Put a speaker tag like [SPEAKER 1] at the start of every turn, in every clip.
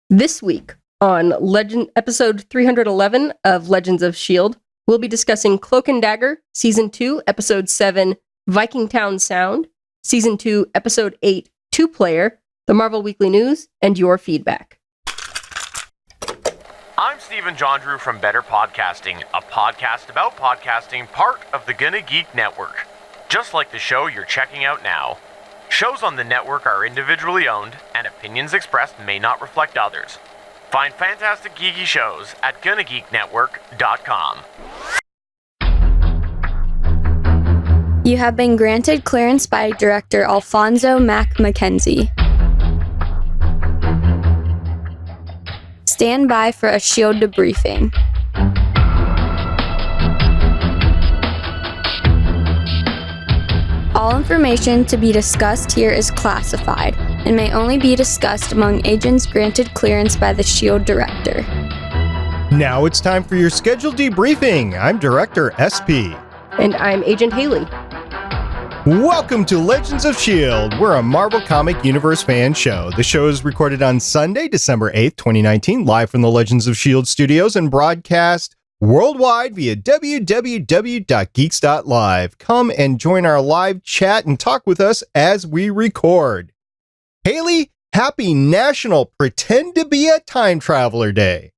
[SPEAKER 1] This week on episode 311 of Legends of S.H.I.E.L.D., we'll be discussing Cloak and Dagger, Season 2, Episode 7, Vikingtown Sound, Season 2, Episode 8, Two-Player, the Marvel Weekly News, and your feedback.
[SPEAKER 2] I'm Stephen John Drew from Better Podcasting, a podcast about podcasting, part of the Gonna Geek Network. Just like the show you're checking out now. Shows on the network are individually owned, and opinions expressed may not reflect others. Find fantastic geeky shows at GonnaGeekNetwork.com.
[SPEAKER 3] You have been granted clearance by Director Alfonso Mack Mackenzie. Stand by for a S.H.I.E.L.D. debriefing. All information to be discussed here is classified and may only be discussed among agents granted clearance by the S.H.I.E.L.D. Director.
[SPEAKER 4] Now it's time for your scheduled debriefing. I'm Director SP.
[SPEAKER 1] And I'm Agent Haley.
[SPEAKER 4] Welcome to Legends of S.H.I.E.L.D. We're a Marvel Comic Universe fan show. The show is recorded on Sunday, December 8th, 2019, live from the Legends of S.H.I.E.L.D. studios and broadcast worldwide via www.geeks.live. Come and join our live chat and talk with us as we record. Haley, happy National Pretend to Be a Time Traveler Day.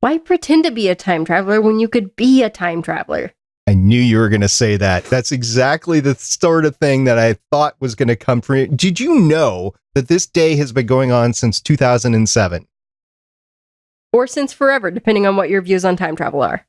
[SPEAKER 1] Why pretend to be a time traveler when you could be a time traveler?
[SPEAKER 4] I knew you were going to say that. That's exactly the sort of thing that I thought was going to come from you. Did you know that this day has been going on since 2007?
[SPEAKER 1] Or since forever, depending on what your views on time travel are.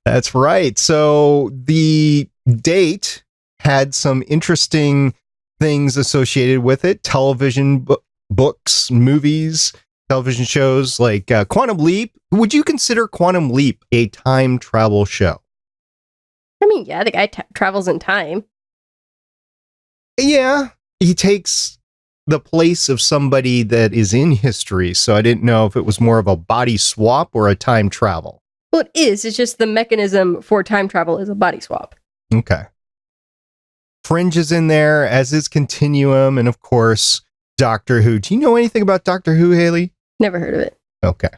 [SPEAKER 4] That's right. So the date had some interesting things associated with it. Television, books, movies, television shows like Quantum Leap. Would you consider Quantum Leap a time travel show?
[SPEAKER 1] I mean, yeah, the guy travels in time.
[SPEAKER 4] Yeah, he takes the place of somebody that is in history, so I didn't know if it was more of a body swap or a time travel.
[SPEAKER 1] Well, it is. It's just the mechanism for time travel is a body swap.
[SPEAKER 4] Okay. Fringe is in there, as is Continuum, and of course, Doctor Who. Do you know anything about Doctor Who, Haley?
[SPEAKER 1] Never heard of it.
[SPEAKER 4] Okay.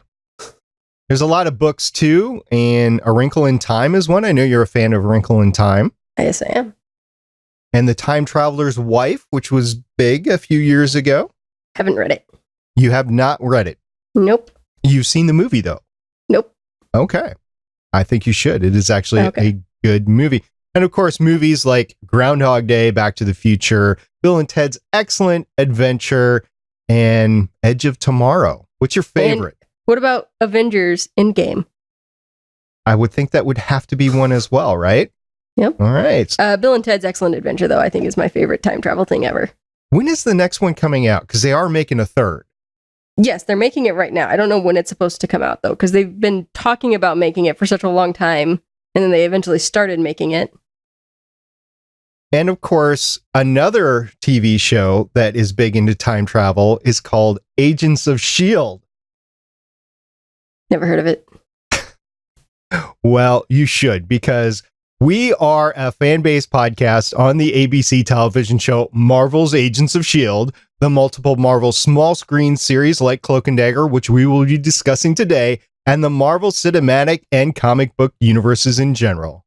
[SPEAKER 4] There's a lot of books, too, and A Wrinkle in Time is one. I know you're a fan of A Wrinkle in Time.
[SPEAKER 1] Yes, I am.
[SPEAKER 4] And The Time Traveler's Wife, which was big a few years ago.
[SPEAKER 1] Haven't read it.
[SPEAKER 4] You have not read it?
[SPEAKER 1] Nope.
[SPEAKER 4] You've seen the movie, though?
[SPEAKER 1] Nope.
[SPEAKER 4] Okay. I think you should. It is actually a good movie. And of course, movies like Groundhog Day, Back to the Future, Bill and Ted's Excellent Adventure, and Edge of Tomorrow. What's your favorite?
[SPEAKER 1] And what about Avengers Endgame?
[SPEAKER 4] I would think that would have to be one as well, right?
[SPEAKER 1] Yep.
[SPEAKER 4] All right.
[SPEAKER 1] Bill and Ted's Excellent Adventure, though, I think is my favorite time travel thing ever.
[SPEAKER 4] When is the next one coming out? Because they are making a third.
[SPEAKER 1] Yes, they're making it right now. I don't know when it's supposed to come out, though, because they've been talking about making it for such a long time, and then they eventually started making it.
[SPEAKER 4] And of course, another TV show that is big into time travel is called Agents of S.H.I.E.L.D.
[SPEAKER 1] Never heard of it.
[SPEAKER 4] Well, you should, because we are a fan-based podcast on the ABC television show Marvel's Agents of S.H.I.E.L.D., the multiple Marvel small screen series like Cloak and Dagger, which we will be discussing today, and the Marvel cinematic and comic book universes in general.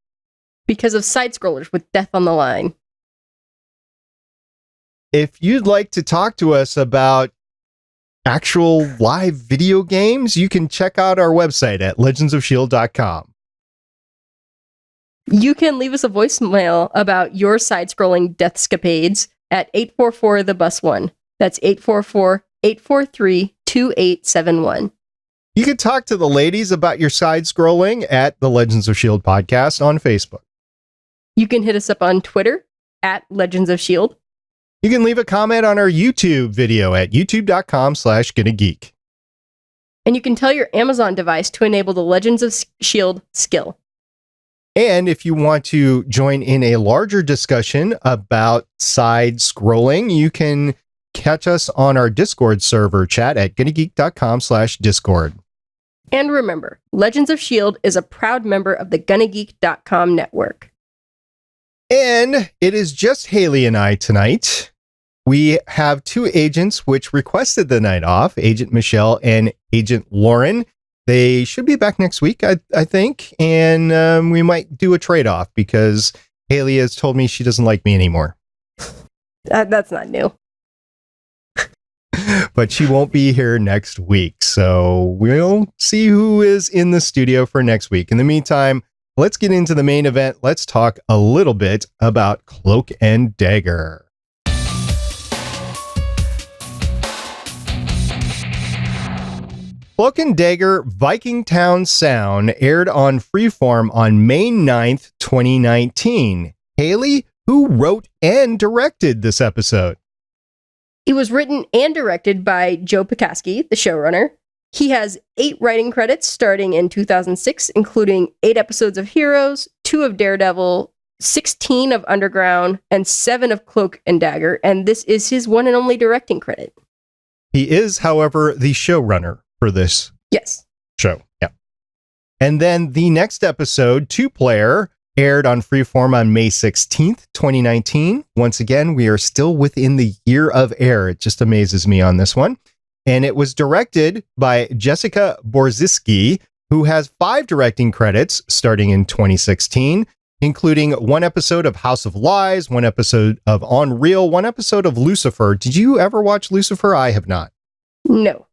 [SPEAKER 1] Because of side-scrollers with death on the line.
[SPEAKER 4] If you'd like to talk to us about actual live video games, you can check out our website at legendsofshield.com.
[SPEAKER 1] You can leave us a voicemail about your side-scrolling deathscapades at 844-THE-BUS-1. That's 844-843-2871.
[SPEAKER 4] You can talk to the ladies about your side-scrolling at the Legends of S.H.I.E.L.D. podcast on Facebook.
[SPEAKER 1] You can hit us up on Twitter at Legends of S.H.I.E.L.D.
[SPEAKER 4] You can leave a comment on our YouTube video at youtube.com/GonnaGeek.
[SPEAKER 1] And you can tell your Amazon device to enable the Legends of S.H.I.E.L.D. skill.
[SPEAKER 4] And if you want to join in a larger discussion about side-scrolling, you can catch us on our Discord server chat at GonnaGeek.com/Discord.
[SPEAKER 1] And remember, Legends of S.H.I.E.L.D. is a proud member of the GonnaGeek.com network.
[SPEAKER 4] And it is just Haley and I tonight. we have two agents which requested the night off, Agent Michelle and Agent Lauren. They should be back next week, I think, and we might do a trade-off because Haley has told me she doesn't like me anymore.
[SPEAKER 1] That's not new.
[SPEAKER 4] But she won't be here next week, so we'll see who is in the studio for next week. In the meantime, let's get into the main event. Let's talk a little bit about Cloak and Dagger. Cloak and Dagger Vikingtown Sound aired on Freeform on May 9th, 2019. Haley, who wrote and directed this episode?
[SPEAKER 1] It was written and directed by Joe Pokaski, the showrunner. He has 8 writing credits starting in 2006, including 8 episodes of Heroes, 2 of Daredevil, 16 of Underground, and 7 of Cloak and Dagger, and this is his one and only directing credit.
[SPEAKER 4] He is, however, the showrunner for this show. Yeah. And then the next episode, 2-player, aired on Freeform on May 16th, 2019. Once again, we are still within the year of air. It just amazes me on this one. And it was directed by Jessika Borsiczky, who has 5 directing credits starting in 2016, including 1 episode of House of Lies, 1 episode of Unreal, 1 episode of Lucifer. Did you ever watch Lucifer? I have not.
[SPEAKER 1] No.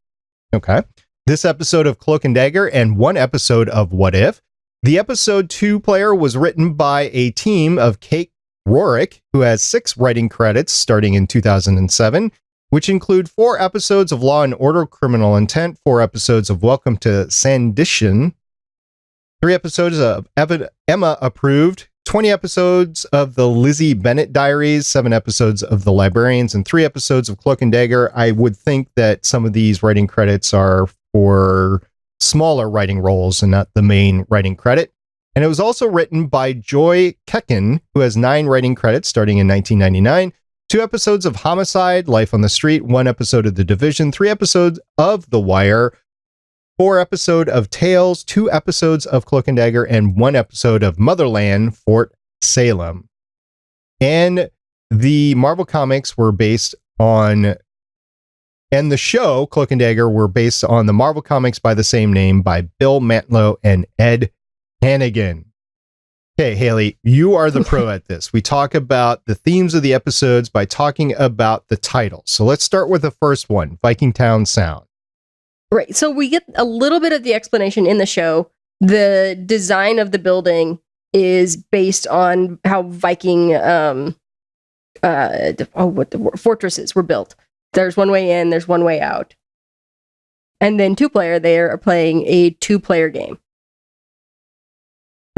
[SPEAKER 4] Okay. This episode of Cloak and Dagger and 1 episode of What If. The episode 2-player was written by a team of Kate Rorick, who has 6 writing credits starting in 2007, which include 4 episodes of Law and Order Criminal Intent, 4 episodes of Welcome to Sanditon, 3 episodes of Emma Approved, 20 episodes of the Lizzie Bennett Diaries, 7 episodes of The Librarians, and 3 episodes of Cloak and Dagger. I would think that some of these writing credits are for smaller writing roles and not the main writing credit. And it was also written by Joy Ketchen, who has 9 writing credits starting in 1999, 2 episodes of Homicide, Life on the Street, 1 episode of The Division, 3 episodes of The Wire, 4 episodes of Tales, 2 episodes of Cloak and Dagger, and 1 episode of Motherland, Fort Salem. And the Marvel comics were based on, and the show, Cloak and Dagger, were based on the Marvel comics by the same name by Bill Mantlo and Ed Hannigan. Okay, Haley, you are the pro at this. We talk about the themes of the episodes by talking about the title. So let's start with the first one, Vikingtown Sound.
[SPEAKER 1] Right. So we get a little bit of the explanation in the show. The design of the building is based on how Viking fortresses were built. There's one way in, there's one way out. And then 2-player, they are playing a 2-player game.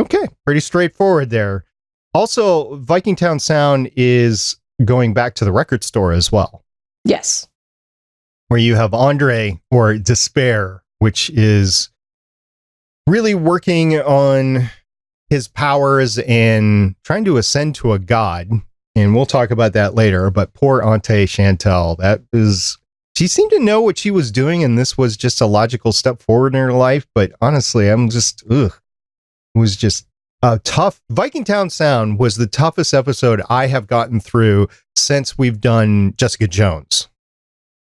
[SPEAKER 4] Okay, pretty straightforward there. Also, Vikingtown Sound is going back to the record store as well.
[SPEAKER 1] Yes.
[SPEAKER 4] Where you have Andre, or Despair, which is really working on his powers and trying to ascend to a god. And we'll talk about that later. But poor Auntie Chantal, she seemed to know what she was doing, and this was just a logical step forward in her life. But honestly, it was just tough. Vikingtown Sound was the toughest episode I have gotten through since we've done Jessica Jones.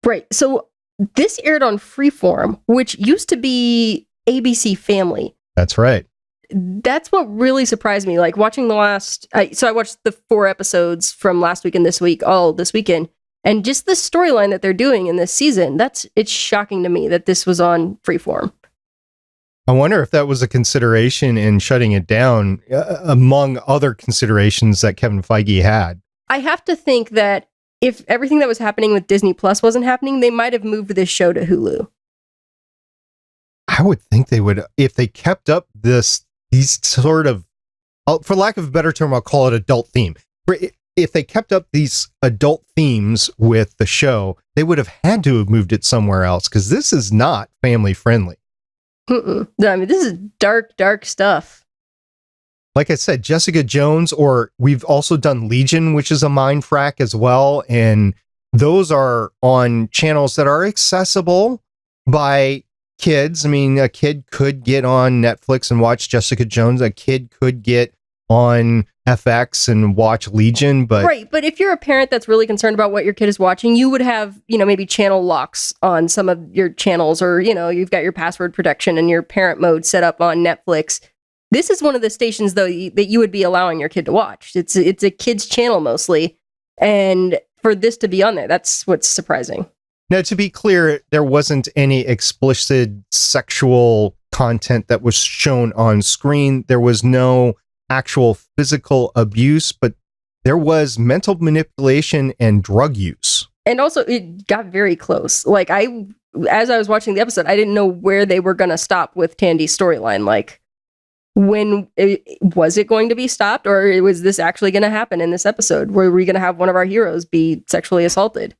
[SPEAKER 1] Right. So this aired on Freeform, which used to be ABC Family.
[SPEAKER 4] That's right.
[SPEAKER 1] That's what really surprised me. Like watching I watched the 4 episodes from last week and this week, all this weekend, and just the storyline that they're doing in this season, it's shocking to me that this was on Freeform.
[SPEAKER 4] I wonder if that was a consideration in shutting it down, among other considerations that Kevin Feige had.
[SPEAKER 1] I have to think that if everything that was happening with Disney Plus wasn't happening, they might have moved this show to Hulu.
[SPEAKER 4] I would think they would, if they kept up these sort of, for lack of a better term, I'll call it adult theme. If they kept up these adult themes with the show, they would have had to have moved it somewhere else, because this is not family friendly.
[SPEAKER 1] I mean, this is dark, dark stuff.
[SPEAKER 4] Like I said, Jessica Jones, or we've also done Legion, which is a mind frack as well. And those are on channels that are accessible by kids. I mean, a kid could get on Netflix and watch Jessica Jones. A kid could get on FX and watch Legion, but
[SPEAKER 1] right. But if you're a parent that's really concerned about what your kid is watching, you would have, maybe channel locks on some of your channels, or, you've got your password protection and your parent mode set up on Netflix. This is one of the stations, though, that you would be allowing your kid to watch. It's a kid's channel mostly. And for this to be on there, that's what's surprising.
[SPEAKER 4] Now, to be clear, there wasn't any explicit sexual content that was shown on screen. There was no actual physical abuse, but there was mental manipulation and drug use. And
[SPEAKER 1] also, it got very close. Like, as I was watching the episode, I didn't know where they were going to stop with Tandy's storyline. Like, was it going to be stopped, or was this actually going to happen in this episode? Were we going to have one of our heroes be sexually assaulted?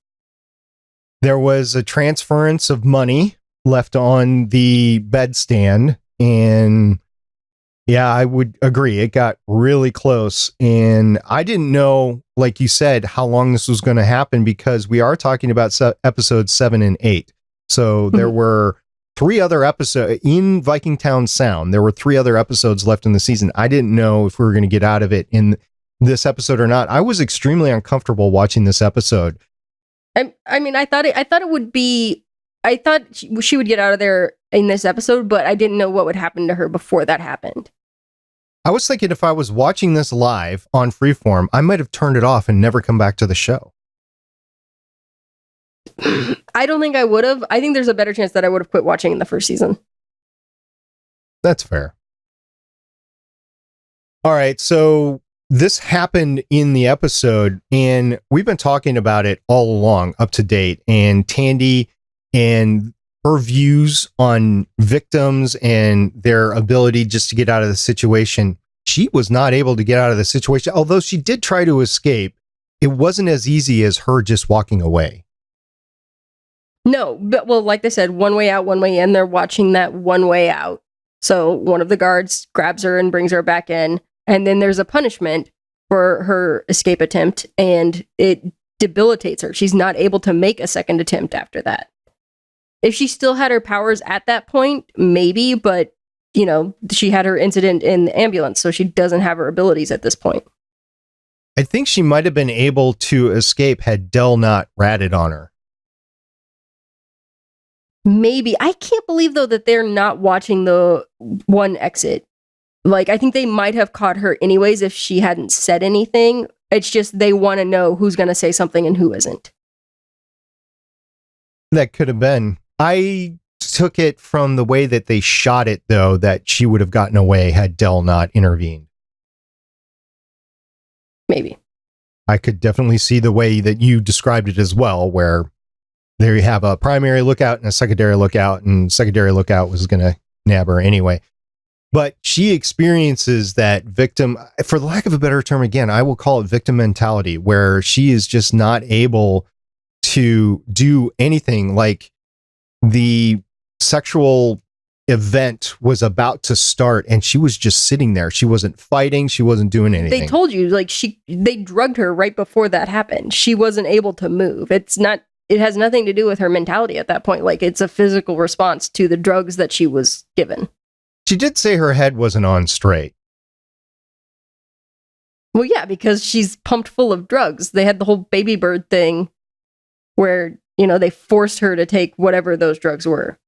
[SPEAKER 4] There was a transference of money left on the bedstand, and yeah, I would agree. It got really close, and I didn't know, like you said, how long this was going to happen, because we are talking about episodes 7 and 8. So there were 3 other episodes in Vikingtown Sound. There were 3 other episodes left in the season. I didn't know if we were going to get out of it in this episode or not. I was extremely uncomfortable watching this episode.
[SPEAKER 1] I mean, I thought it would be. I thought she would get out of there in this episode, but I didn't know what would happen to her before that happened.
[SPEAKER 4] I was thinking if I was watching this live on Freeform, I might have turned it off and never come back to the show.
[SPEAKER 1] I don't think I would have. I think there's a better chance that I would have quit watching in the first season.
[SPEAKER 4] That's fair. All right, so this happened in the episode, and we've been talking about it all along, up to date, and Tandy and her views on victims and their ability just to get out of the situation. She was not able to get out of the situation, although she did try to escape. It wasn't as easy as her just walking away.
[SPEAKER 1] No, but well, like they said, one way out, one way in. They're watching that one way out. So one of the guards grabs her and brings her back in. And then there's a punishment for her escape attempt, and it debilitates her. She's not able to make a second attempt after that. If she still had her powers at that point, maybe, but, she had her incident in the ambulance, so she doesn't have her abilities at this point.
[SPEAKER 4] I think she might have been able to escape had Del not ratted on her.
[SPEAKER 1] Maybe. I can't believe, though, that they're not watching the one exit. Like, I think they might have caught her anyways if she hadn't said anything. It's just they want to know who's going to say something and who isn't.
[SPEAKER 4] That could have been. I took it from the way that they shot it, though, that she would have gotten away had Del not intervened.
[SPEAKER 1] Maybe.
[SPEAKER 4] I could definitely see the way that you described it as well, where there you have a primary lookout and a secondary lookout, and secondary lookout was going to nab her anyway. But she experiences that victim, for the lack of a better term, again, I will call it victim mentality, where she is just not able to do anything. Like, the sexual event was about to start and she was just sitting there. She wasn't fighting. She wasn't doing anything.
[SPEAKER 1] They told you, like, they drugged her right before that happened. She wasn't able to move. It has nothing to do with her mentality at that point. Like, it's a physical response to the drugs that she was given.
[SPEAKER 4] She did say her head wasn't on straight.
[SPEAKER 1] Well, yeah, because she's pumped full of drugs. They had the whole baby bird thing where, they forced her to take whatever those drugs were.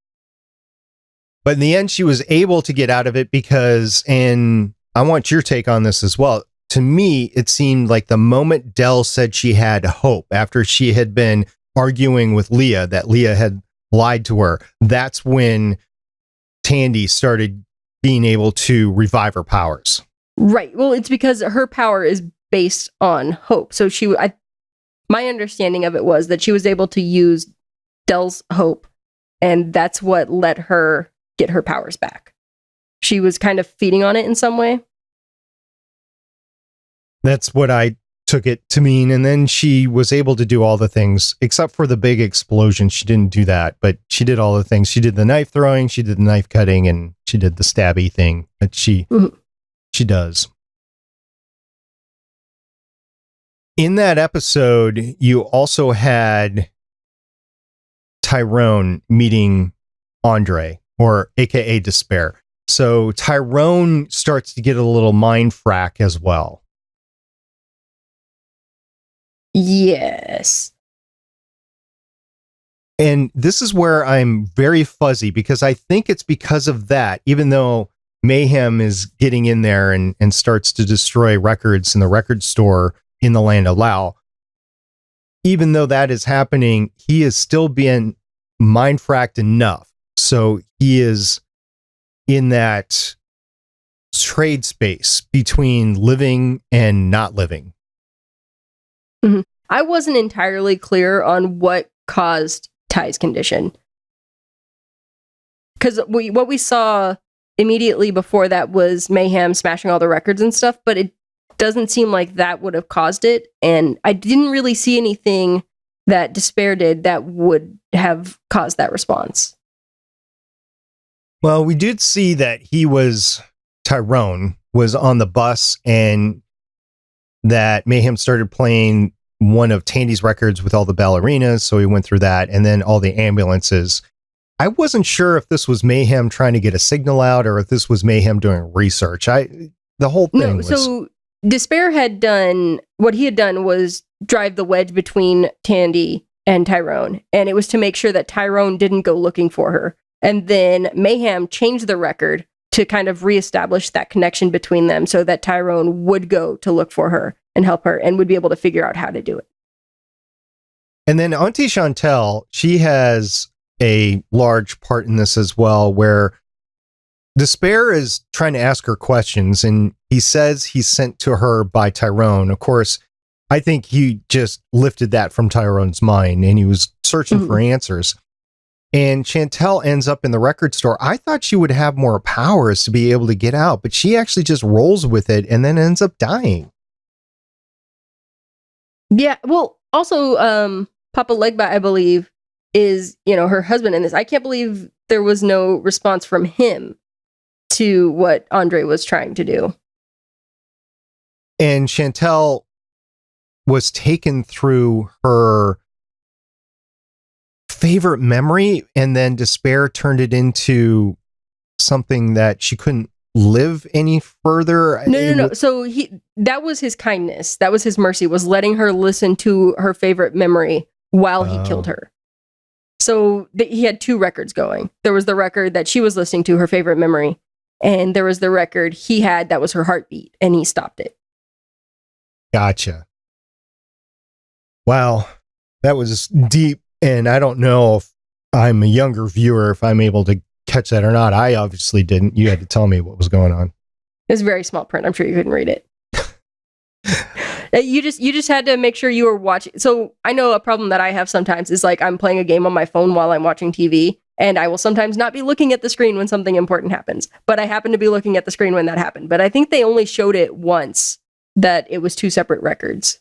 [SPEAKER 4] But in the end, she was able to get out of it because, and I want your take on this as well. To me, it seemed like the moment Del said she had hope after she had been arguing with Leah, that Leah had lied to her, that's when Tandy started being able to revive her powers.
[SPEAKER 1] Right. Well, it's because her power is based on hope. So my understanding of it was that she was able to use Del's hope, and that's what let her get her powers back. She was kind of feeding on it in some way.
[SPEAKER 4] That's what I took it to mean. And then she was able to do all the things, except for the big explosion. She didn't do that, but she did all the things. She did the knife throwing, she did the knife cutting, and she did the stabby thing that she does. In that episode, you also had Tyrone meeting Andre, or AKA Despair. So Tyrone starts to get a little mind frack as well.
[SPEAKER 1] Yes.
[SPEAKER 4] And this is where I'm very fuzzy, because I think it's because of that, even though Mayhem is getting in there and starts to destroy records in the record store in the land of Lao. Even though that is happening, he is still being mind-fracked enough. So he is in that trade space between living and not living.
[SPEAKER 1] Mm-hmm. I wasn't entirely clear on what caused Ty's condition. Because what we saw immediately before that was Mayhem smashing all the records and stuff, but it doesn't seem like that would have caused it. And I didn't really see anything that Despair did that would have caused that response.
[SPEAKER 4] Well, we did see that Tyrone was on the bus, and that Mayhem started playing one of Tandy's records with all the ballerinas, so he went through that, and then all the ambulances. I wasn't sure if this was Mayhem trying to get a signal out, or if this was Mayhem doing research. The whole thing was...
[SPEAKER 1] So Despair had done... What he had done was drive the wedge between Tandy and Tyrone, and it was to make sure that Tyrone didn't go looking for her. And then Mayhem changed the record to kind of reestablish that connection between them, so that Tyrone would go to look for her and help her, and would be able to figure out how to do it.
[SPEAKER 4] And then Auntie Chantel, she has a large part in this as well, where Despair is trying to ask her questions, and he says he's sent to her by Tyrone. Of course, I think he just lifted that from Tyrone's mind, and he was searching for answers. And Chantel ends up in the record store. I thought she would have more powers to be able to get out, but she actually just rolls with it and then ends up dying.
[SPEAKER 1] Yeah, well, also, Papa Legba, I believe, is, her husband in this. I can't believe there was no response from him to what Andre was trying to do.
[SPEAKER 4] And Chantel was taken through her favorite memory, and then Despair turned it into something that she couldn't live any further.
[SPEAKER 1] No. So that was his kindness. That was his mercy, was letting her listen to her favorite memory while he killed her. So he had two records going. There was the record that she was listening to, her favorite memory, and there was the record he had that was her heartbeat, and he stopped it.
[SPEAKER 4] Gotcha. Wow. That was deep, and I don't know if I'm a younger viewer, if I'm able to catch that or not. I obviously didn't. You had to tell me what was going on.
[SPEAKER 1] It's very small print. I'm sure you couldn't read it. You just had to make sure you were watching. So I know a problem that I have sometimes is, like, I'm playing a game on my phone while I'm watching TV, and I will sometimes not be looking at the screen when something important happens, but I happen to be looking at the screen when that happened. But I think they only showed it once, that it was two separate records.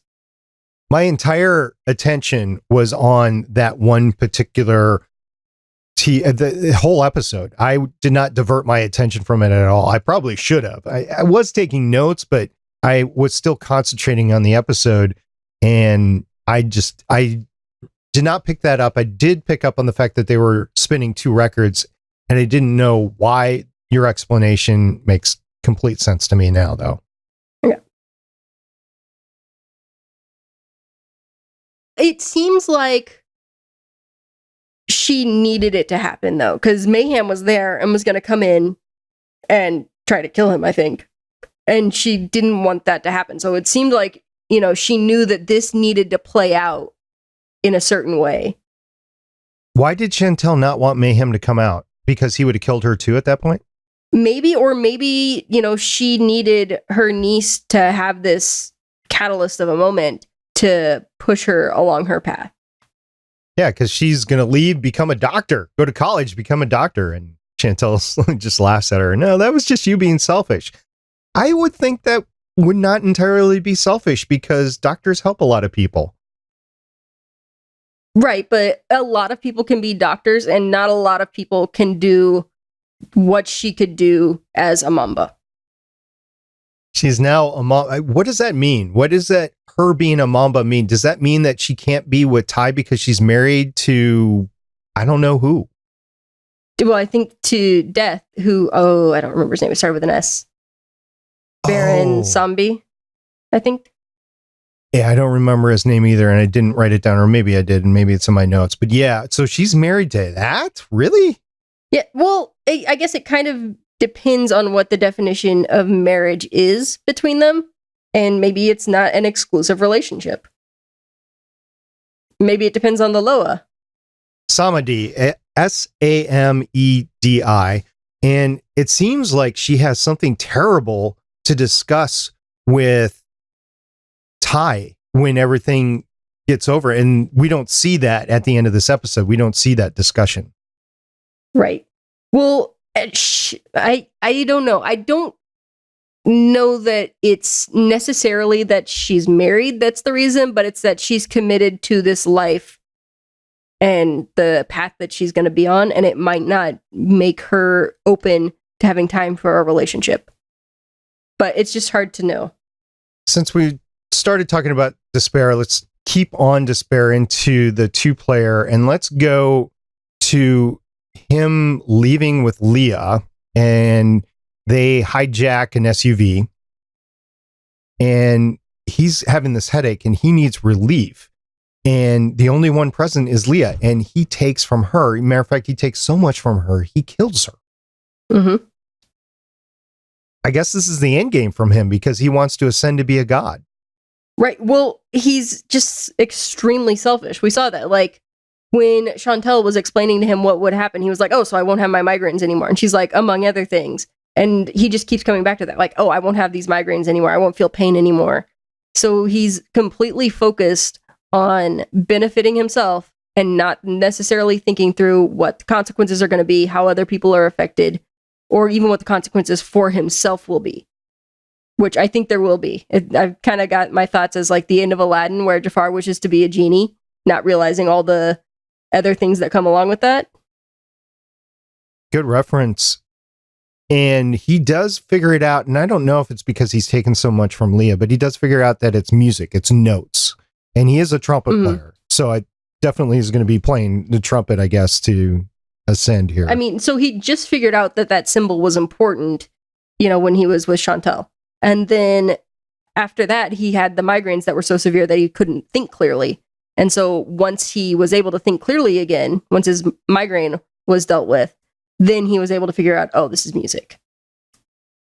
[SPEAKER 4] My entire attention was on that one particular the whole episode. I did not divert my attention from it at all. I probably should have. I was taking notes, but I was still concentrating on the episode, and I did not pick that up. I did pick up on the fact that they were spinning two records, and I didn't know why. Your explanation makes complete sense to me now, though.
[SPEAKER 1] Yeah. It seems like she needed it to happen, though, because Mayhem was there and was going to come in and try to kill him, I think. And she didn't want that to happen. So it seemed like, she knew that this needed to play out in a certain way.
[SPEAKER 4] Why did Chantel not want Mayhem to come out? Because he would have killed her too at that point?
[SPEAKER 1] Maybe, she needed her niece to have this catalyst of a moment to push her along her path.
[SPEAKER 4] Yeah, because she's going to leave, become a doctor, go to college, become a doctor. And Chantel just laughs at her. No, that was just you being selfish. I would think that would not entirely be selfish, because doctors help a lot of people.
[SPEAKER 1] Right, but a lot of people can be doctors, and not a lot of people can do what she could do as a Mamba.
[SPEAKER 4] She's now a Mamba. What does that mean? What does that, her being a Mamba, mean? Does that mean that she can't be with Ty because she's married to, I don't know who?
[SPEAKER 1] Well, I think to Death, who, I don't remember his name. It started with an S. Baron Zombie, I think.
[SPEAKER 4] Yeah, I don't remember his name either, and I didn't write it down, or maybe I did, and maybe it's in my notes. But yeah, so she's married to that? Really?
[SPEAKER 1] Yeah, well, I guess it kind of depends on what the definition of marriage is between them, and maybe it's not an exclusive relationship. Maybe it depends on the Loa.
[SPEAKER 4] Samedi, Samedi, and it seems like she has something terrible to discuss with Ty when everything gets over, and we don't see that at the end of this episode. We don't see that discussion.
[SPEAKER 1] Right. Well, I don't know. I don't know that it's necessarily that she's married that's the reason, but it's that she's committed to this life and the path that she's going to be on, and it might not make her open to having time for a relationship. But it's just hard to know. Since
[SPEAKER 4] we started talking about Despair, let's keep on Despair into the 2-player, and let's go to him leaving with Leah, and they hijack an SUV, and he's having this headache and he needs relief. And the only one present is Leah, and he takes from her. Matter of fact, he takes so much from her, he kills her.
[SPEAKER 1] Mm-hmm.
[SPEAKER 4] I guess this is the end game from him because he wants to ascend to be a god.
[SPEAKER 1] Right. Well, he's just extremely selfish. We saw that. Like, when Chantel was explaining to him what would happen, he was like, oh, so I won't have my migraines anymore. And she's like, among other things. And he just keeps coming back to that. Like, oh, I won't have these migraines anymore. I won't feel pain anymore. So he's completely focused on benefiting himself and not necessarily thinking through what the consequences are going to be, how other people are affected, or even what the consequences for himself will be, which I think there will be. I've kind of got my thoughts as like the end of Aladdin, where Jafar wishes to be a genie, not realizing all the other things that come along with that.
[SPEAKER 4] Good reference. And he does figure it out, and I don't know if it's because he's taken so much from Leah, but he does figure out that it's music, it's notes. And he is a trumpet player, so I definitely is going to be playing the trumpet, I guess, to ascend here.
[SPEAKER 1] I mean, so he just figured out that that symbol was important, you know, when he was with Chantel. And then after that, he had the migraines that were so severe that he couldn't think clearly. And so once he was able to think clearly again, once his migraine was dealt with, then he was able to figure out, oh, this is music.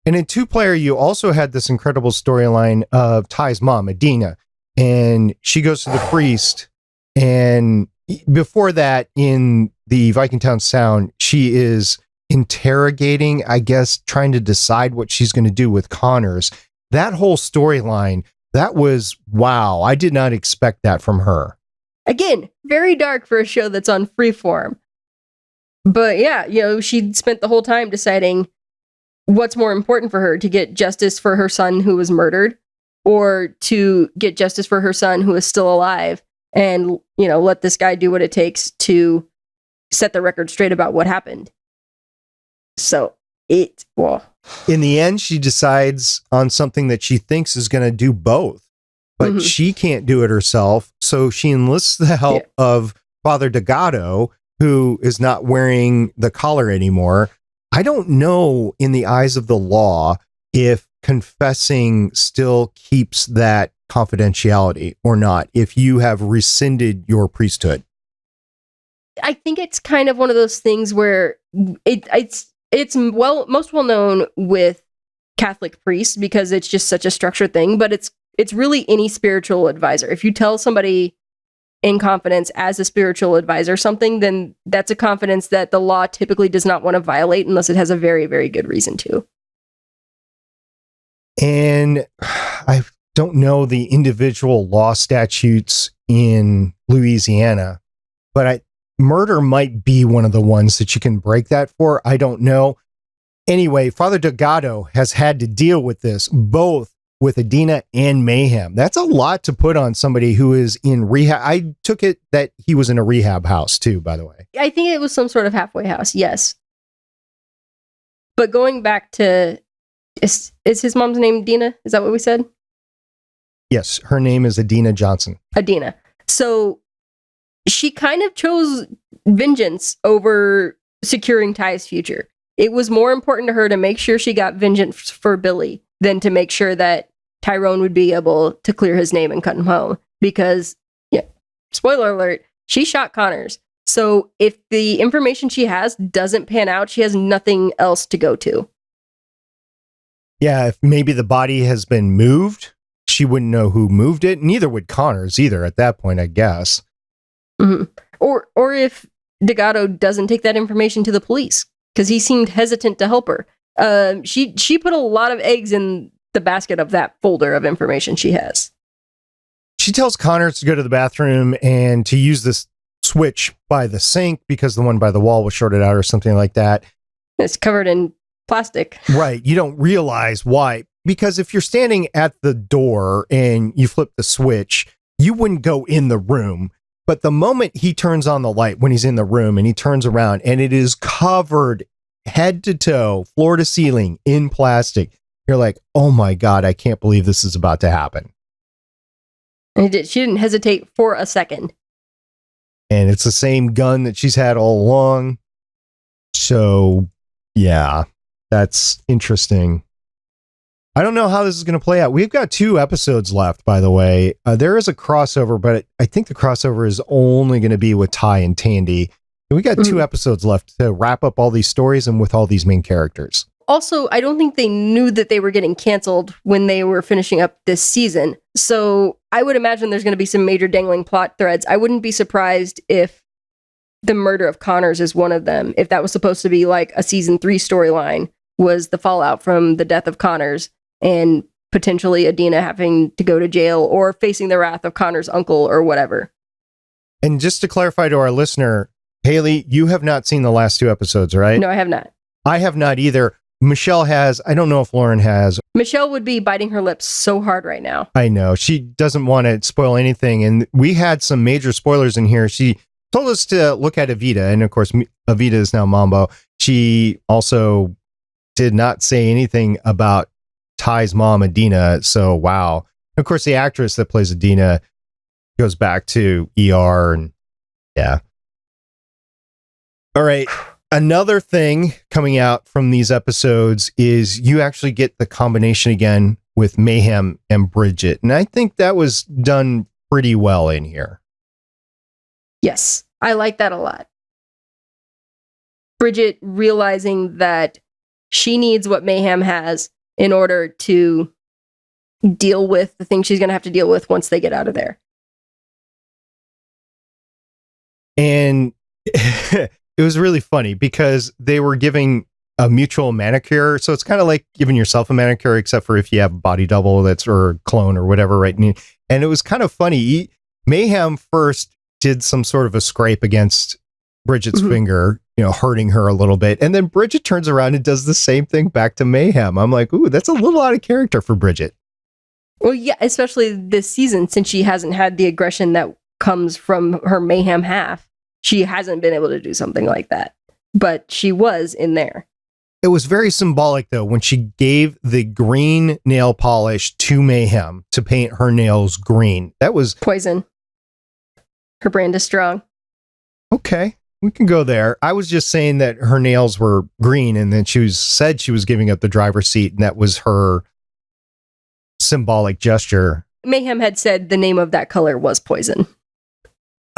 [SPEAKER 4] And in 2-player, you also had this incredible storyline of Ty's mom, Adina, and she goes to the priest. And before that, in the Vikingtown Sound, she is interrogating, I guess, trying to decide what she's going to do with Connors. That whole storyline, that was, wow, I did not expect that from her.
[SPEAKER 1] Again, very dark for a show that's on Freeform. But yeah, you know, she spent the whole time deciding what's more important for her, to get justice for her son who was murdered, or to get justice for her son who is still alive, and, you know, let this guy do what it takes to set the record straight about what happened. So
[SPEAKER 4] in the end, she decides on something that she thinks is going to do both, but she can't do it herself. So she enlists the help of Father Delgado, who is not wearing the collar anymore. I don't know, in the eyes of the law, if confessing still keeps that confidentiality or not, if you have rescinded your priesthood.
[SPEAKER 1] I think it's kind of one of those things where it's most well known with Catholic priests because it's just such a structured thing, but it's really any spiritual advisor. If you tell somebody in confidence as a spiritual advisor something, then that's a confidence that the law typically does not want to violate unless it has a very, very good reason to.
[SPEAKER 4] And I don't know the individual law statutes in Louisiana, but murder might be one of the ones that you can break that for. I don't know. Anyway, Father Delgado has had to deal with this, both with Adina and Mayhem. That's a lot to put on somebody who is in rehab. I took it that he was in a rehab house too, by the way.
[SPEAKER 1] I think it was some sort of halfway house, yes. But going back to, is his mom's name Dina? Is that what we said?
[SPEAKER 4] Yes, her name is Adina Johnson.
[SPEAKER 1] Adina. So she kind of chose vengeance over securing Ty's future. It was more important to her to make sure she got vengeance for Billy than to make sure that Tyrone would be able to clear his name and cut him home. Because, yeah, spoiler alert, she shot Connors. So if the information she has doesn't pan out, she has nothing else to go to.
[SPEAKER 4] Yeah, if maybe the body has been moved, she wouldn't know who moved it. Neither would Connors either at that point, I guess.
[SPEAKER 1] Mm-hmm. Or if D'Agato doesn't take that information to the police, because he seemed hesitant to help her. She put a lot of eggs in the basket of that folder of information she has.
[SPEAKER 4] She tells Connors to go to the bathroom and to use this switch by the sink because the one by the wall was shorted out or something like that.
[SPEAKER 1] It's covered in plastic.
[SPEAKER 4] Right. You don't realize why. Because if you're standing at the door and you flip the switch, you wouldn't go in the room. But the moment he turns on the light when he's in the room and he turns around and it is covered head to toe, floor to ceiling in plastic, you're like, oh my God, I can't believe this is about to happen.
[SPEAKER 1] And she didn't hesitate for a second.
[SPEAKER 4] And it's the same gun that she's had all along. So, yeah, that's interesting. I don't know how this is going to play out. We've got 2 episodes left, by the way. There is a crossover, but I think the crossover is only going to be with Ty and Tandy. We got 2 episodes left to wrap up all these stories and with all these main characters.
[SPEAKER 1] Also, I don't think they knew that they were getting canceled when they were finishing up this season. So I would imagine there's going to be some major dangling plot threads. I wouldn't be surprised if the murder of Connors is one of them. If that was supposed to be like a season 3 storyline, was the fallout from the death of Connors and potentially Adina having to go to jail or facing the wrath of Connor's uncle or whatever.
[SPEAKER 4] And just to clarify to our listener, Haley, you have not seen the last 2 episodes, right?
[SPEAKER 1] No, I have not.
[SPEAKER 4] I have not either. Michelle has. I don't know if Lauren has.
[SPEAKER 1] Michelle would be biting her lips so hard right now.
[SPEAKER 4] I know. She doesn't want to spoil anything. And we had some major spoilers in here. She told us to look at Evita. And of course, Evita is now Mambo. She also did not say anything about Ty's mom, Adina. So, wow. Of course, the actress that plays Adina goes back to ER. And yeah. All right. Another thing coming out from these episodes is you actually get the combination again with Mayhem and Bridget. And I think that was done pretty well in here.
[SPEAKER 1] Yes, I like that a lot. Bridget realizing that she needs what Mayhem has in order to deal with the things she's going to have to deal with once they get out of there.
[SPEAKER 4] And it was really funny because they were giving a mutual manicure. So it's kind of like giving yourself a manicure, except for if you have a body double that's or a clone or whatever, right? And it was kind of funny. Mayhem first did some sort of a scrape against Bridget's finger, hurting her a little bit. And then Bridget turns around and does the same thing back to Mayhem. I'm like, ooh, that's a little out of character for Bridget.
[SPEAKER 1] Well, yeah, especially this season, since she hasn't had the aggression that comes from her Mayhem half. She hasn't been able to do something like that, but she was in there.
[SPEAKER 4] It was very symbolic, though, when she gave the green nail polish to Mayhem to paint her nails green. That was
[SPEAKER 1] poison. Her brand is strong.
[SPEAKER 4] Okay, we can go there. I was just saying that her nails were green, and then said she was giving up the driver's seat, and that was her symbolic gesture.
[SPEAKER 1] Mayhem had said the name of that color was poison.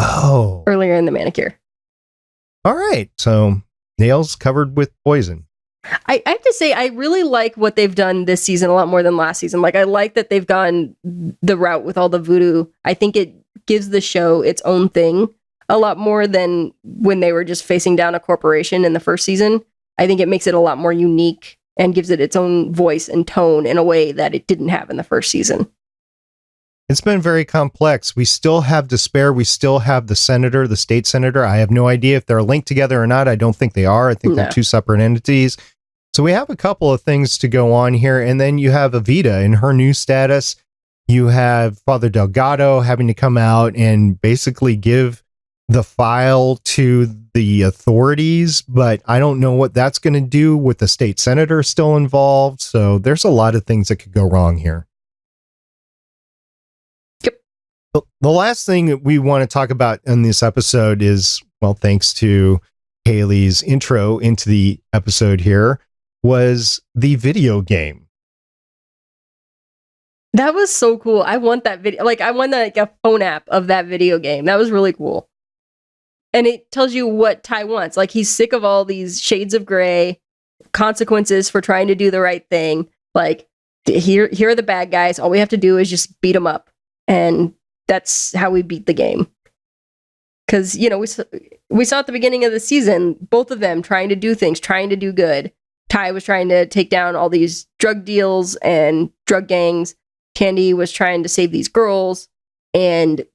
[SPEAKER 4] Oh.
[SPEAKER 1] Earlier in the manicure.
[SPEAKER 4] All right. So nails covered with poison.
[SPEAKER 1] I have to say, I really like what they've done this season a lot more than last season. Like, I like that they've gone the route with all the voodoo. I think it gives the show its own thing a lot more than when they were just facing down a corporation in the first season. I think it makes it a lot more unique and gives it its own voice and tone in a way that it didn't have in the first season.
[SPEAKER 4] It's been very complex. We still have Despair. We still have the senator, the state senator. I have no idea if they're linked together or not. I don't think they are. I think they're 2 separate entities. So we have a couple of things to go on here. And then you have Evita in her new status. You have Father Delgado having to come out and basically give the file to the authorities. But I don't know what that's going to do with the state senator still involved. So there's a lot of things that could go wrong here. The last thing that we want to talk about in this episode is, well, thanks to Haley's intro into the episode here, was the video game.
[SPEAKER 1] That was so cool. I want that video. Like, I want a phone app of that video game. That was really cool. And it tells you what Ty wants. Like, he's sick of all these shades of gray, consequences for trying to do the right thing. Like, here are the bad guys. All we have to do is just beat them up. And that's how we beat the game. Because, we saw at the beginning of the season, both of them trying to do things, trying to do good. Ty was trying to take down all these drug deals and drug gangs. Tandy was trying to save these girls. And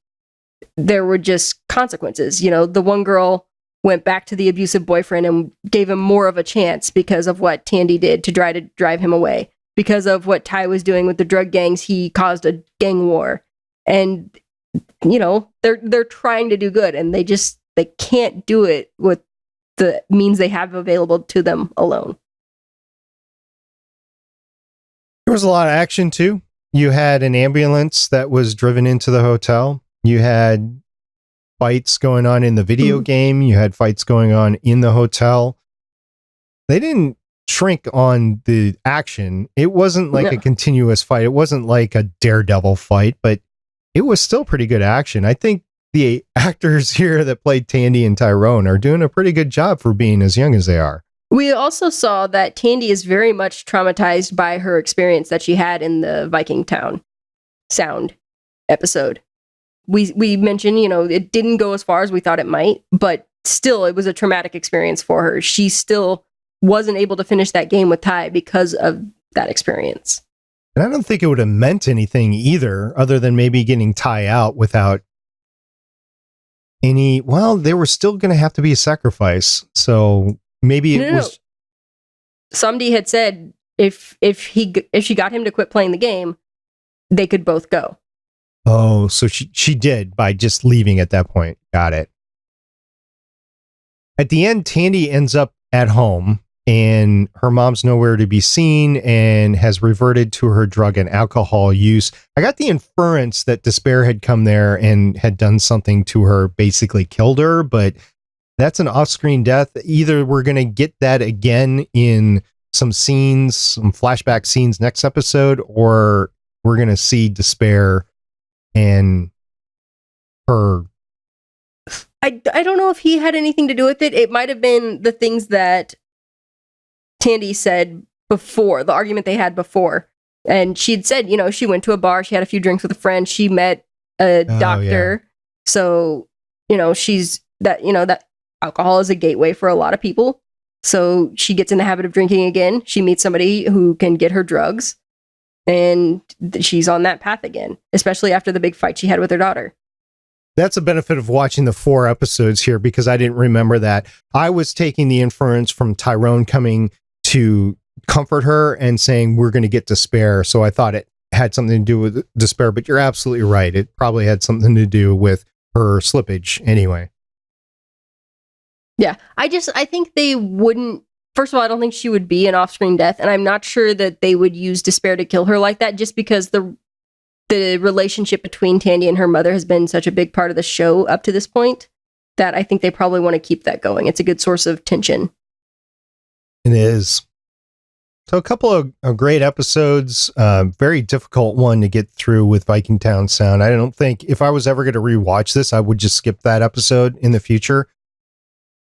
[SPEAKER 1] there were just consequences. The one girl went back to the abusive boyfriend and gave him more of a chance because of what Tandy did to try to drive him away. Because of what Ty was doing with the drug gangs, he caused a gang war. And, they're trying to do good, and they can't do it with the means they have available to them alone.
[SPEAKER 4] There was a lot of action, too. You had an ambulance that was driven into the hotel. You had fights going on in the video game. You had fights going on in the hotel. They didn't shrink on the action. It wasn't like a continuous fight. It wasn't like a Daredevil fight, but it was still pretty good action. I think the actors here that played Tandy and Tyrone are doing a pretty good job for being as young as they are.
[SPEAKER 1] We also saw that Tandy is very much traumatized by her experience that she had in the Vikingtown Sound episode. We mentioned, it didn't go as far as we thought it might, but still it was a traumatic experience for her. She still wasn't able to finish that game with Ty because of that experience.
[SPEAKER 4] And I don't think it would have meant anything either, other than maybe getting Ty out without any, they were still going to have to be a sacrifice. So maybe it was.
[SPEAKER 1] Somebody had said if she got him to quit playing the game, they could both go.
[SPEAKER 4] Oh, so she did by just leaving at that point. Got it. At the end, Tandy ends up at home and her mom's nowhere to be seen and has reverted to her drug and alcohol use. I got the inference that Despair had come there and had done something to her, basically killed her, but that's an off-screen death. Either we're going to get that again in some scenes, some flashback scenes next episode, or we're going to see Despair and her.
[SPEAKER 1] I don't know if he had anything to do with it. It might have been the things that Tandy said before, the argument they had before. And she'd said, she went to a bar, she had a few drinks with a friend, she met a doctor. Yeah. So, she's that alcohol is a gateway for a lot of people. So she gets in the habit of drinking again. She meets somebody who can get her drugs. And she's on that path again, especially after the big fight she had with her daughter.
[SPEAKER 4] That's a benefit of watching the 4 episodes here, because I didn't remember that. I was taking the inference from Tyrone coming to comfort her and saying, we're going to get Despair. So I thought it had something to do with Despair, but you're absolutely right. It probably had something to do with her slippage anyway.
[SPEAKER 1] Yeah, I think they wouldn't. First of all, I don't think she would be an off-screen death, and I'm not sure that they would use Despair to kill her like that, just because the relationship between Tandy and her mother has been such a big part of the show up to this point that I think they probably want to keep that going. It's a good source of tension.
[SPEAKER 4] It is. So a couple of great episodes, very difficult one to get through with Vikingtown Sound. I don't think if I was ever going to rewatch this, I would just skip that episode in the future.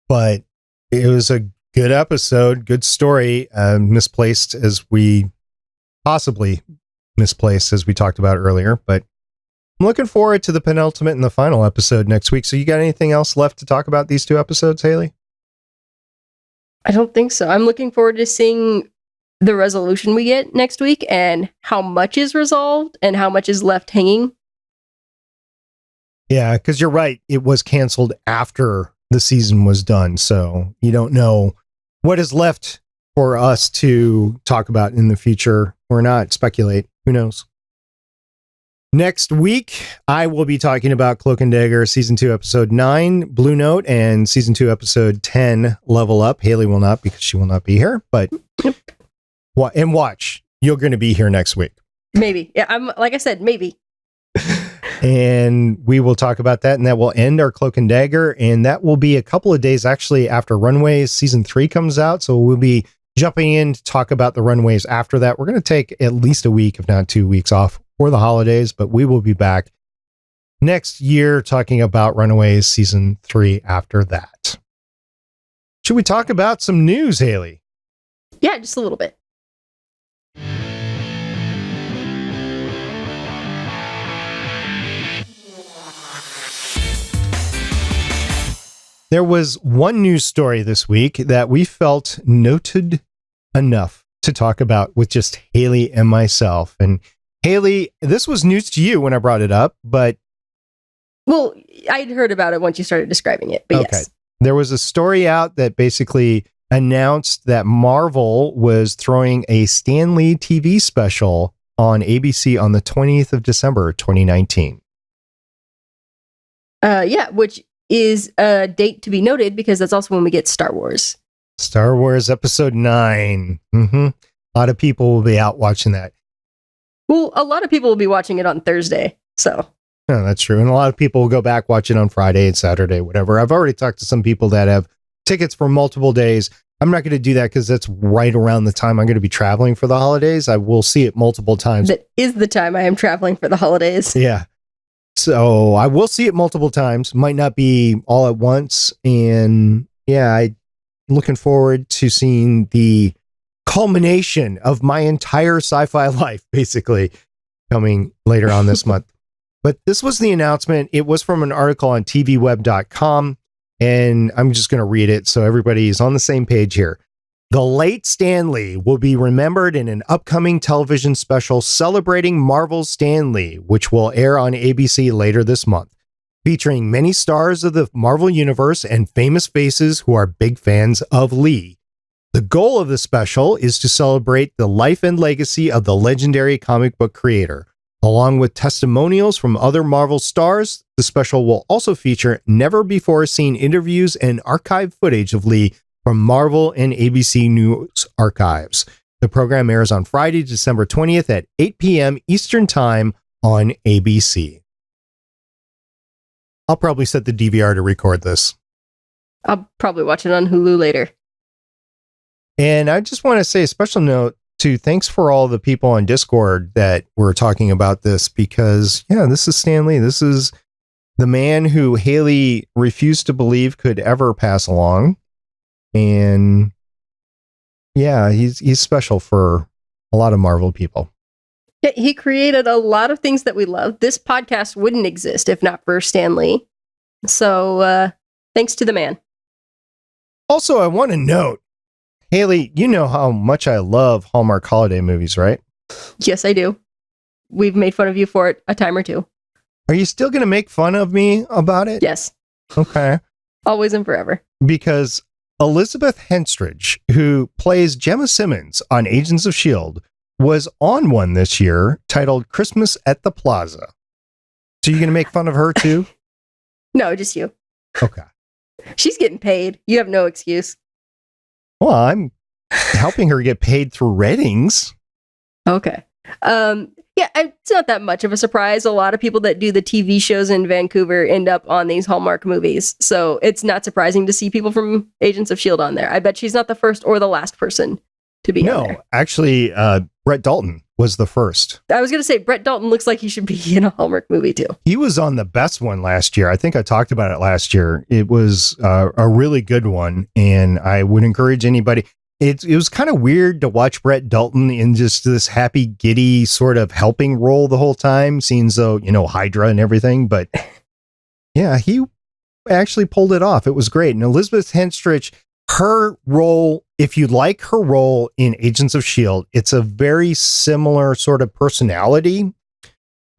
[SPEAKER 4] But it was a good episode, good story, misplaced as we talked about earlier. But I'm looking forward to the penultimate and the final episode next week. So you got anything else left to talk about these 2 episodes, Haley?
[SPEAKER 1] I don't think so. I'm looking forward to seeing the resolution we get next week and how much is resolved and how much is left hanging.
[SPEAKER 4] Yeah, because you're right. It was canceled after the season was done. So you don't know what is left for us to talk about in the future or not. Speculate. Who knows? Next week, I will be talking about Cloak and Dagger Season 2, Episode 9, Blue Note, and Season 2, Episode 10, Level Up. Haley will not, because she will not be here, but watch. You're going to be here next week.
[SPEAKER 1] Maybe. Yeah, like I said, maybe.
[SPEAKER 4] And we will talk about that, and that will end our Cloak and Dagger, and that will be a couple of days actually after Runways Season 3 comes out, so we'll be jumping in to talk about the Runways after that. We're going to take at least a week, if not 2 weeks off for the holidays, but we will be back next year talking about Runaways season 3 after that. Should we talk about some news, Haley?
[SPEAKER 1] Yeah, just a little bit.
[SPEAKER 4] There was one news story this week that we felt noted enough to talk about with just Haley and myself. And Haley, this was news to you when I brought it up, but...
[SPEAKER 1] Well, I'd heard about it once you started describing it, but yes.
[SPEAKER 4] There was a story out that basically announced that Marvel was throwing a Stan Lee TV special on ABC on the 20th of December, 2019.
[SPEAKER 1] Yeah, which is a date to be noted because that's also when we get Star Wars.
[SPEAKER 4] Star Wars Episode 9. A lot of people will be out watching that.
[SPEAKER 1] Well, a lot of people will be watching it on Thursday, so...
[SPEAKER 4] Yeah, that's true. And a lot of people will go back, watch it on Friday and Saturday, whatever. I've already talked to some people that have tickets for multiple days. I'm not going to do that because that's right around the time I'm going to be traveling for the holidays. I will see it multiple times.
[SPEAKER 1] That is the time I am traveling for the holidays.
[SPEAKER 4] Yeah. So I will see it multiple times. Might not be all at once. And yeah, I'm looking forward to seeing the culmination of my entire sci-fi life, basically, coming later on this month. But this was the announcement. It was from an article on tvweb.com, and I'm just going to read it so everybody is on the same page here. The late Stan Lee will be remembered in an upcoming television special celebrating Marvel's Stan Lee, which will air on ABC later this month, featuring many stars of the Marvel Universe and famous faces who are big fans of Lee. The goal of the special is to celebrate the life and legacy of the legendary comic book creator. Along with testimonials from other Marvel stars, the special will also feature never-before-seen interviews and archived footage of Lee from Marvel and ABC News archives. The program airs on Friday, December 20th at 8 p.m. Eastern Time on ABC. I'll probably set the DVR to record this.
[SPEAKER 1] I'll probably watch it on Hulu later.
[SPEAKER 4] And I just want to say a special note to thanks for all the people on Discord that were talking about this because, yeah, this is Stan Lee. This is the man who Haley refused to believe could ever pass along. And yeah, he's special for a lot of Marvel people.
[SPEAKER 1] Yeah, he created a lot of things that we love. This podcast wouldn't exist if not for Stan Lee. So thanks to the man.
[SPEAKER 4] Also, I want to note, Haley, you know how much I love Hallmark holiday movies, right?
[SPEAKER 1] Yes, I do. We've made fun of you for it a time or two.
[SPEAKER 4] Are you still going to make fun of me about it?
[SPEAKER 1] Yes.
[SPEAKER 4] Okay.
[SPEAKER 1] Always and forever.
[SPEAKER 4] Because Elizabeth Henstridge, who plays Gemma Simmons on Agents of S.H.I.E.L.D., was on one this year titled Christmas at the Plaza. So you're going to make fun of her too?
[SPEAKER 1] No, just you.
[SPEAKER 4] Okay.
[SPEAKER 1] She's getting paid. You have no excuse.
[SPEAKER 4] Well, I'm helping her get paid through ratings.
[SPEAKER 1] Okay. Yeah, it's not that much of a surprise. A lot of people that do the TV shows in Vancouver end up on these Hallmark movies. So it's not surprising to see people from Agents of S.H.I.E.L.D. on there. I bet she's not the first or the last person to be on there.
[SPEAKER 4] No, actually, Brett Dalton was the first.
[SPEAKER 1] I was going to say, Brett Dalton looks like he should be in a Hallmark movie too.
[SPEAKER 4] He was on the best one last year. I think I talked about it last year. It was a really good one, and I would encourage anybody. It was kind of weird to watch Brett Dalton in just this happy, giddy sort of helping role the whole time, seeing though, Hydra and everything. But yeah, he actually pulled it off. It was great. And Elizabeth Henstridge, her role, if you like her role in Agents of S.H.I.E.L.D., it's a very similar sort of personality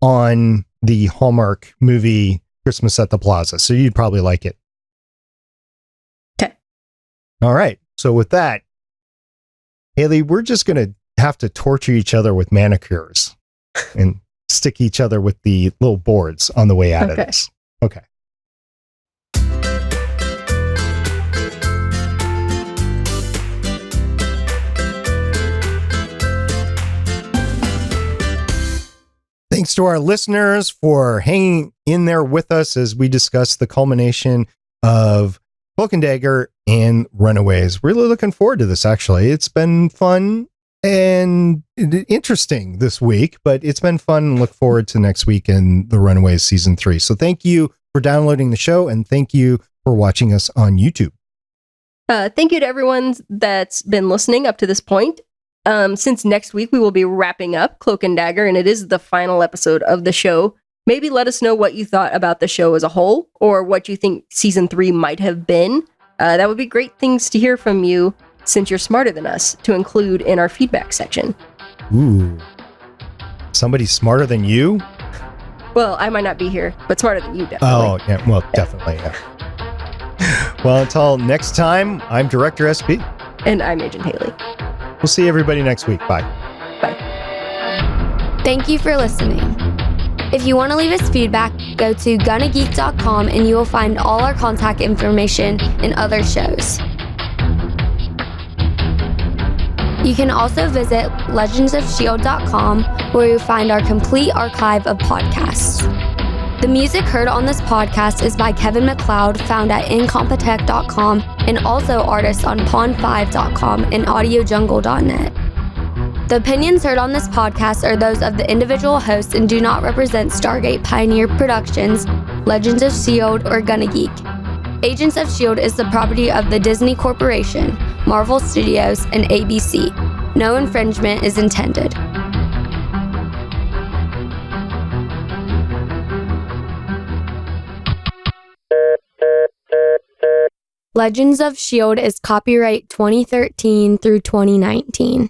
[SPEAKER 4] on the Hallmark movie Christmas at the Plaza. So you'd probably like it.
[SPEAKER 1] Okay.
[SPEAKER 4] All right. So with that, Haley, we're just going to have to torture each other with manicures and stick each other with the little boards on the way out of this. Okay. Thanks to our listeners for hanging in there with us as we discuss the culmination of Cloak and Dagger and Runaways. Really looking forward to this, actually. It's been fun and interesting this week, but it's been fun and look forward to next week in The Runaways Season 3. So thank you for downloading the show, and thank you for watching us on YouTube.
[SPEAKER 1] Thank you to everyone that's been listening up to this point. Since next week we will be wrapping up Cloak and Dagger, and it is the final episode of the show. Maybe let us know what you thought about the show as a whole, or what you think Season 3 might have been. That would be great things to hear from you, since you're smarter than us, to include in our feedback section.
[SPEAKER 4] Ooh. Somebody smarter than you?
[SPEAKER 1] Well, I might not be here, but smarter than you, definitely.
[SPEAKER 4] Oh, yeah. Well, definitely, yeah. Well, until next time, I'm Director SP.
[SPEAKER 1] And I'm Agent Haley.
[SPEAKER 4] We'll see everybody next week. Bye.
[SPEAKER 1] Bye.
[SPEAKER 3] Thank you for listening. If you want to leave us feedback, go to gonnageek.com and you will find all our contact information and other shows. You can also visit legendsofshield.com, where you'll find our complete archive of podcasts. The music heard on this podcast is by Kevin MacLeod, found at incompetech.com, and also artists on pond5.com and audiojungle.net. The opinions heard on this podcast are those of the individual hosts and do not represent Stargate Pioneer Productions, Legends of S.H.I.E.L.D, or Gonna Geek. Agents of S.H.I.E.L.D is the property of the Disney Corporation, Marvel Studios, and ABC. No infringement is intended. Legends of S.H.I.E.L.D is copyright 2013 through 2019.